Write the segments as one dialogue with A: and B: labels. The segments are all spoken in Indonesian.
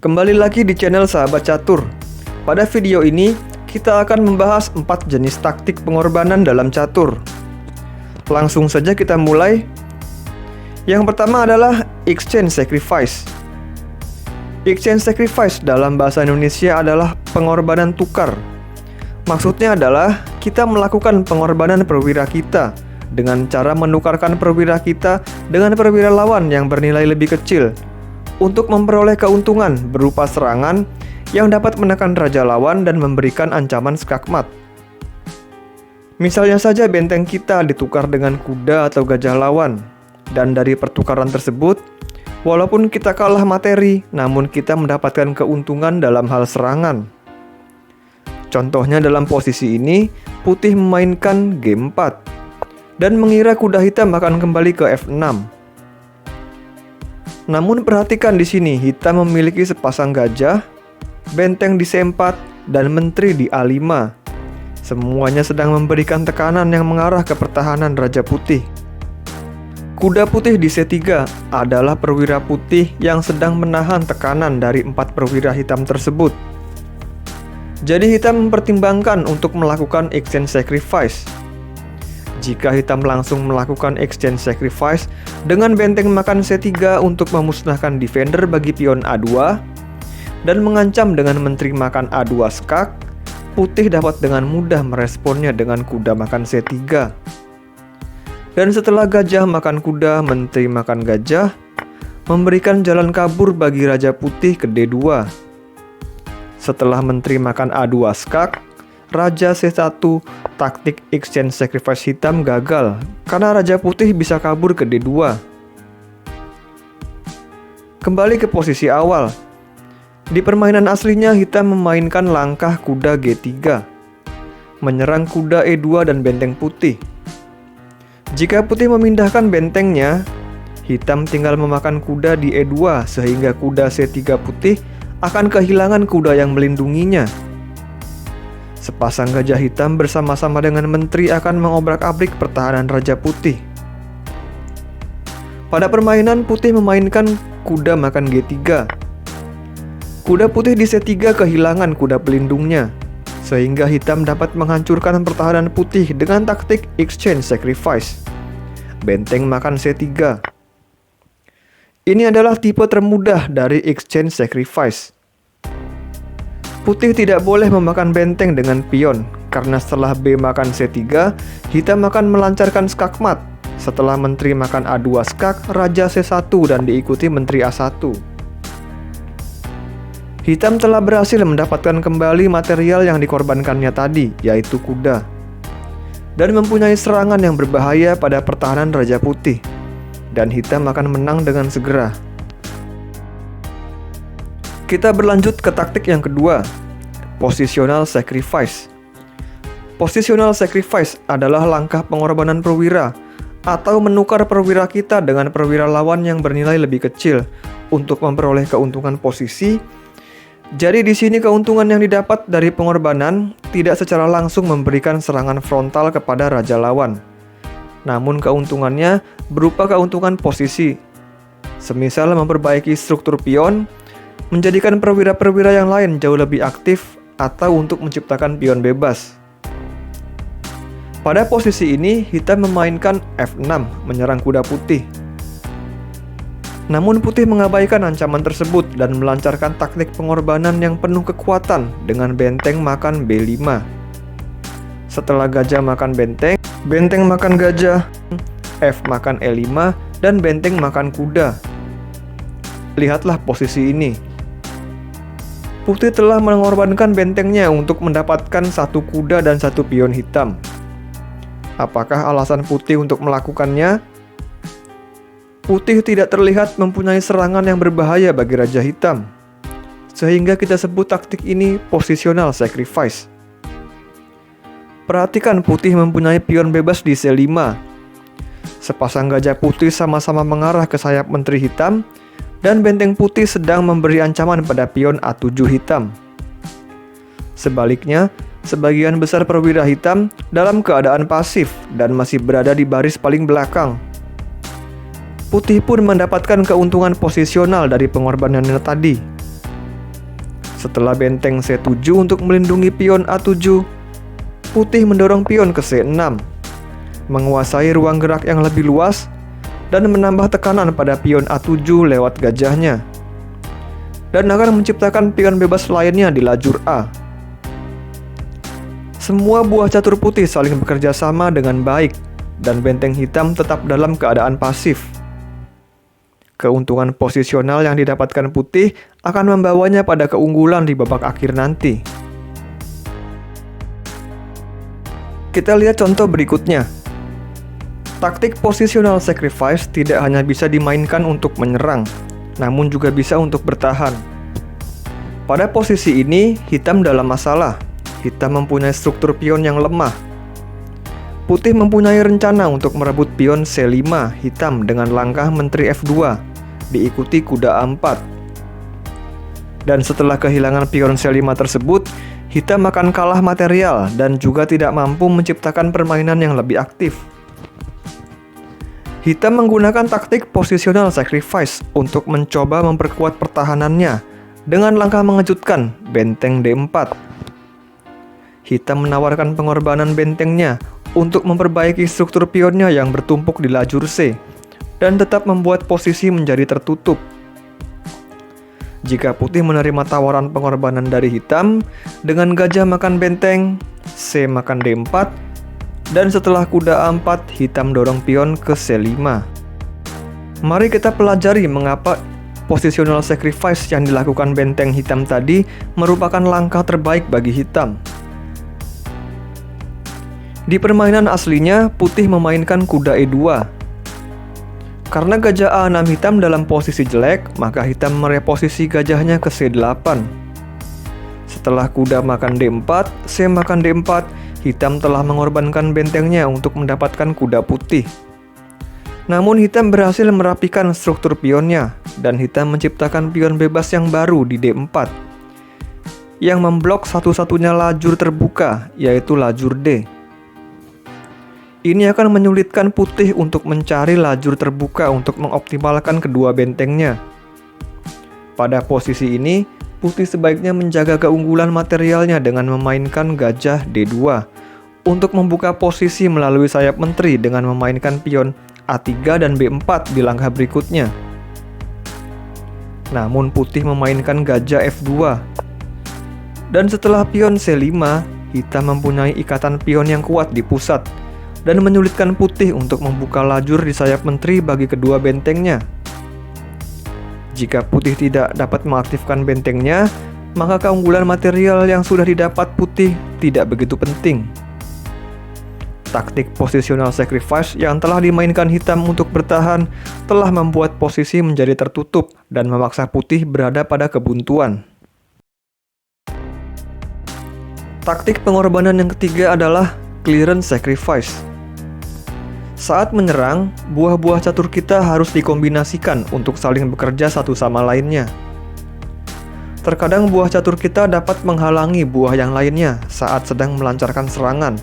A: Kembali lagi di channel Sahabat Catur. Pada video ini, kita akan membahas 4 jenis taktik pengorbanan dalam catur. Langsung saja kita mulai. Yang pertama adalah exchange sacrifice. Exchange sacrifice dalam bahasa Indonesia adalah pengorbanan tukar. Maksudnya adalah kita melakukan pengorbanan perwira kita dengan cara menukarkan perwira kita dengan perwira lawan yang bernilai lebih kecil untuk memperoleh keuntungan berupa serangan yang dapat menekan raja lawan dan memberikan ancaman skakmat. Misalnya saja benteng kita ditukar dengan kuda atau gajah lawan, dan dari pertukaran tersebut, walaupun kita kalah materi, namun kita mendapatkan keuntungan dalam hal serangan. Contohnya dalam posisi ini, putih memainkan G4 dan mengira kuda hitam akan kembali ke F6. Namun perhatikan di sini, hitam memiliki sepasang gajah, benteng di C4, dan menteri di A5. Semuanya sedang memberikan tekanan yang mengarah ke pertahanan raja putih. Kuda putih di C3 adalah perwira putih yang sedang menahan tekanan dari 4 perwira hitam tersebut. Jadi hitam mempertimbangkan untuk melakukan exchange sacrifice. Jika hitam langsung melakukan exchange sacrifice dengan benteng makan C3 untuk memusnahkan defender bagi pion A2 dan mengancam dengan menteri makan A2 skak, putih dapat dengan mudah meresponnya dengan kuda makan C3. Dan setelah gajah makan kuda, menteri makan gajah, memberikan jalan kabur bagi raja putih ke D2. Setelah menteri makan A2 skak, raja C1, taktik exchange sacrifice hitam gagal karena raja putih bisa kabur ke D2. Kembali ke posisi awal. Di permainan aslinya hitam memainkan langkah kuda G3, menyerang kuda E2 dan benteng putih. Jika putih memindahkan bentengnya, hitam tinggal memakan kuda di E2 sehingga kuda C3 putih akan kehilangan kuda yang melindunginya. Sepasang gajah hitam bersama-sama dengan menteri akan mengobrak-abrik pertahanan raja putih. Pada permainan, putih memainkan kuda makan G3. Kuda putih di C3 kehilangan kuda pelindungnya, sehingga hitam dapat menghancurkan pertahanan putih dengan taktik exchange sacrifice. Benteng makan C3. Ini adalah tipe termudah dari exchange sacrifice. Putih tidak boleh memakan benteng dengan pion, karena setelah B makan C3, hitam akan melancarkan skakmat. Setelah menteri makan A2 skak, raja C1 dan diikuti menteri A1. Hitam telah berhasil mendapatkan kembali material yang dikorbankannya tadi, yaitu kuda, dan mempunyai serangan yang berbahaya pada pertahanan raja putih, dan hitam akan menang dengan segera. Kita berlanjut ke taktik yang kedua, positional sacrifice. Positional sacrifice adalah langkah pengorbanan perwira atau menukar perwira kita dengan perwira lawan yang bernilai lebih kecil untuk memperoleh keuntungan posisi. Jadi di sini keuntungan yang didapat dari pengorbanan tidak secara langsung memberikan serangan frontal kepada raja lawan. Namun keuntungannya berupa keuntungan posisi. Semisal memperbaiki struktur pion, menjadikan perwira-perwira yang lain jauh lebih aktif, atau untuk menciptakan pion bebas. Pada posisi ini, hitam memainkan F6, menyerang kuda putih. Namun putih mengabaikan ancaman tersebut dan melancarkan taktik pengorbanan yang penuh kekuatan dengan benteng makan B5. Setelah gajah makan benteng, benteng makan gajah, F makan E5, dan benteng makan kuda. Lihatlah posisi ini. Putih telah mengorbankan bentengnya untuk mendapatkan 1 kuda dan 1 pion hitam. Apakah alasan putih untuk melakukannya? Putih tidak terlihat mempunyai serangan yang berbahaya bagi raja hitam, sehingga kita sebut taktik ini positional sacrifice. Perhatikan putih mempunyai pion bebas di C5. Sepasang gajah putih sama-sama mengarah ke sayap menteri hitam, dan benteng putih sedang memberi ancaman pada pion A7 hitam. Sebaliknya, sebagian besar perwira hitam dalam keadaan pasif dan masih berada di baris paling belakang. Putih pun mendapatkan keuntungan posisional dari pengorbanannya tadi. Setelah benteng C7 untuk melindungi pion A7, putih mendorong pion ke C6, menguasai ruang gerak yang lebih luas dan menambah tekanan pada pion A7 lewat gajahnya, dan akan menciptakan pion bebas lainnya di lajur A. Semua buah catur putih saling bekerja sama dengan baik, dan benteng hitam tetap dalam keadaan pasif. Keuntungan posisional yang didapatkan putih akan membawanya pada keunggulan di babak akhir nanti. Kita lihat contoh berikutnya. Taktik positional sacrifice tidak hanya bisa dimainkan untuk menyerang, namun juga bisa untuk bertahan. Pada posisi ini, hitam dalam masalah. Hitam mempunyai struktur pion yang lemah. Putih mempunyai rencana untuk merebut pion C5 hitam dengan langkah menteri F2, diikuti kuda A4. Dan setelah kehilangan pion C5 tersebut, hitam akan kalah material dan juga tidak mampu menciptakan permainan yang lebih aktif. Hitam menggunakan taktik positional sacrifice untuk mencoba memperkuat pertahanannya dengan langkah mengejutkan benteng D4. Hitam menawarkan pengorbanan bentengnya untuk memperbaiki struktur pionnya yang bertumpuk di lajur C dan tetap membuat posisi menjadi tertutup. Jika putih menerima tawaran pengorbanan dari hitam dengan gajah makan benteng, C makan D4, dan setelah kuda A4, hitam dorong pion ke C5. Mari kita pelajari mengapa positional sacrifice yang dilakukan benteng hitam tadi merupakan langkah terbaik bagi hitam. Di permainan aslinya, putih memainkan kuda E2. Karena gajah A6 hitam dalam posisi jelek, maka hitam mereposisi gajahnya ke C8. Setelah kuda makan D4, C makan D4, hitam telah mengorbankan bentengnya untuk mendapatkan kuda putih. Namun hitam berhasil merapikan struktur pionnya, dan hitam menciptakan pion bebas yang baru di D4, yang memblok satu-satunya lajur terbuka, yaitu lajur D. Ini akan menyulitkan putih untuk mencari lajur terbuka untuk mengoptimalkan kedua bentengnya. Pada posisi ini, putih sebaiknya menjaga keunggulan materialnya dengan memainkan gajah D2 untuk membuka posisi melalui sayap menteri dengan memainkan pion A3 dan B4 di langkah berikutnya. Namun putih memainkan gajah F2. Dan setelah pion C5, hitam mempunyai ikatan pion yang kuat di pusat dan menyulitkan putih untuk membuka lajur di sayap menteri bagi kedua bentengnya. Jika putih tidak dapat mengaktifkan bentengnya, maka keunggulan material yang sudah didapat putih tidak begitu penting. Taktik positional sacrifice yang telah dimainkan hitam untuk bertahan telah membuat posisi menjadi tertutup dan memaksa putih berada pada kebuntuan. Taktik pengorbanan yang ketiga adalah clearance sacrifice. Saat menyerang, buah-buah catur kita harus dikombinasikan untuk saling bekerja satu sama lainnya. Terkadang buah catur kita dapat menghalangi buah yang lainnya saat sedang melancarkan serangan.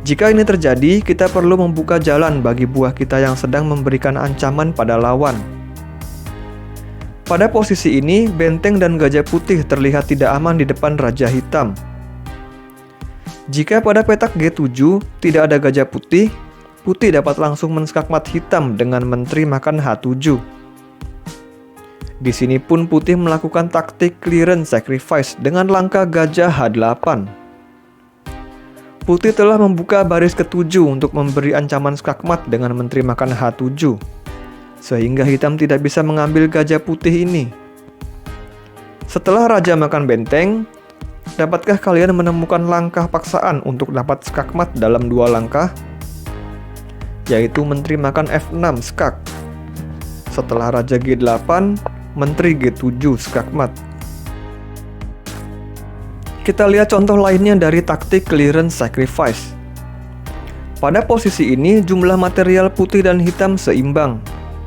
A: Jika ini terjadi, kita perlu membuka jalan bagi buah kita yang sedang memberikan ancaman pada lawan. Pada posisi ini, benteng dan gajah putih terlihat tidak aman di depan raja hitam. Jika pada petak G7 tidak ada gajah putih, putih dapat langsung menskakmat hitam dengan menteri makan H7. Di sini pun putih melakukan taktik clearance sacrifice dengan langkah gajah H8. Putih telah membuka baris ke-7 untuk memberi ancaman skakmat dengan menteri makan H7, sehingga hitam tidak bisa mengambil gajah putih ini. Setelah raja makan benteng, dapatkah kalian menemukan langkah paksaan untuk dapat skakmat dalam dua langkah? Yaitu menteri makan F6 skak. Setelah raja G8, menteri G7 skakmat. Kita lihat contoh lainnya dari taktik clearance sacrifice. Pada posisi ini, jumlah material putih dan hitam seimbang,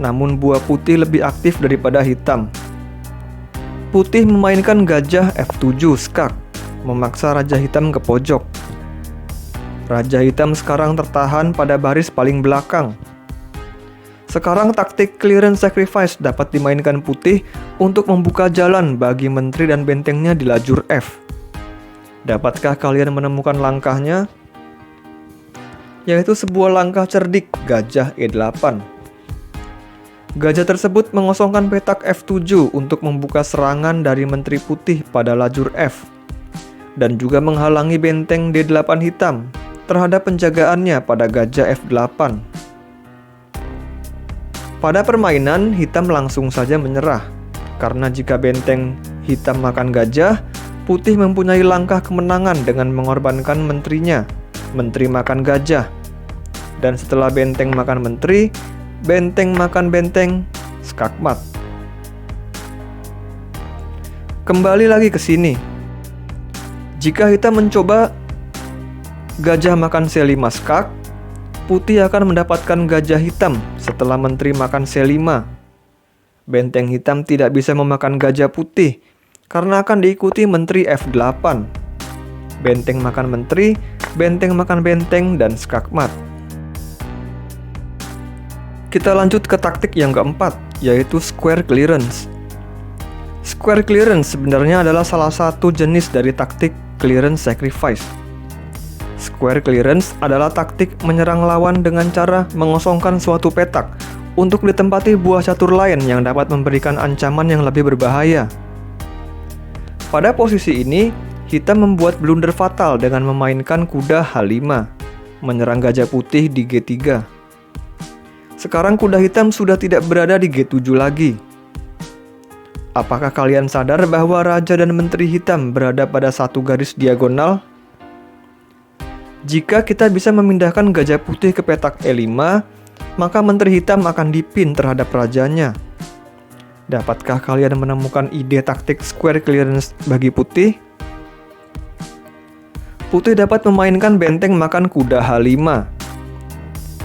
A: namun buah putih lebih aktif daripada hitam. Putih memainkan gajah F7 skak, memaksa raja hitam ke pojok. Raja hitam sekarang tertahan pada baris paling belakang. Sekarang taktik clearance sacrifice dapat dimainkan putih untuk membuka jalan bagi menteri dan bentengnya di lajur F. Dapatkah kalian menemukan langkahnya? Yaitu sebuah langkah cerdik gajah E8. Gajah tersebut mengosongkan petak F7 untuk membuka serangan dari menteri putih pada lajur F, dan juga menghalangi benteng D8 hitam terhadap penjagaannya pada gajah F8. Pada permainan, hitam langsung saja menyerah, karena jika benteng hitam makan gajah, putih mempunyai langkah kemenangan dengan mengorbankan menterinya. Menteri makan gajah. Dan setelah benteng makan menteri, benteng makan benteng, skakmat. Kembali lagi ke sini. Jika hitam mencoba gajah makan C5 skak, putih akan mendapatkan gajah hitam setelah menteri makan C5. Benteng hitam tidak bisa memakan gajah putih karena akan diikuti menteri F8. Benteng makan menteri, benteng makan benteng, dan skakmat. Kita lanjut ke taktik yang keempat, yaitu square clearance. Square clearance sebenarnya adalah salah satu jenis dari taktik clearance sacrifice. Square clearance adalah taktik menyerang lawan dengan cara mengosongkan suatu petak untuk ditempati buah catur lain yang dapat memberikan ancaman yang lebih berbahaya. Pada posisi ini, hitam membuat blunder fatal dengan memainkan kuda H5, menyerang gajah putih di G3. Sekarang kuda hitam sudah tidak berada di G7 lagi. Apakah kalian sadar bahwa raja dan menteri hitam berada pada satu garis diagonal? Jika kita bisa memindahkan gajah putih ke petak E5, maka menteri hitam akan dipin terhadap rajanya. Dapatkah kalian menemukan ide taktik square clearance bagi putih? Putih dapat memainkan benteng makan kuda H5.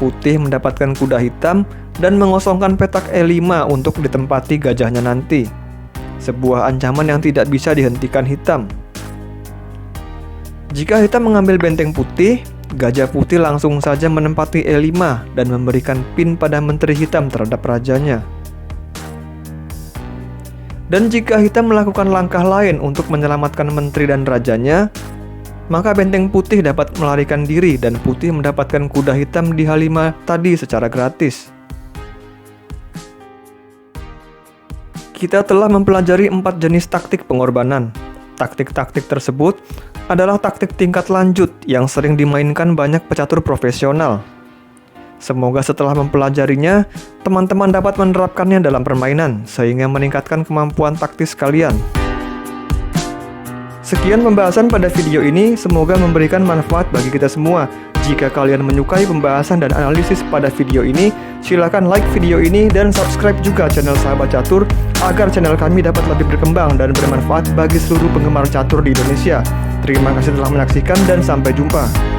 A: Putih mendapatkan kuda hitam dan mengosongkan petak E5 untuk ditempati gajahnya nanti. Sebuah ancaman yang tidak bisa dihentikan hitam. Jika hitam mengambil benteng putih, gajah putih langsung saja menempati E5 dan memberikan pin pada menteri hitam terhadap rajanya. Dan jika hitam melakukan langkah lain untuk menyelamatkan menteri dan rajanya, maka benteng putih dapat melarikan diri dan putih mendapatkan kuda hitam di H5 tadi secara gratis. Kita telah mempelajari 4 jenis taktik pengorbanan. Taktik-taktik tersebut adalah taktik tingkat lanjut yang sering dimainkan banyak pecatur profesional. Semoga setelah mempelajarinya, teman-teman dapat menerapkannya dalam permainan sehingga meningkatkan kemampuan taktis kalian. Sekian pembahasan pada video ini, semoga memberikan manfaat bagi kita semua. Jika kalian menyukai pembahasan dan analisis pada video ini, silakan like video ini dan subscribe juga channel Sahabat Catur agar channel kami dapat lebih berkembang dan bermanfaat bagi seluruh penggemar catur di Indonesia. Terima kasih telah menyaksikan dan sampai jumpa.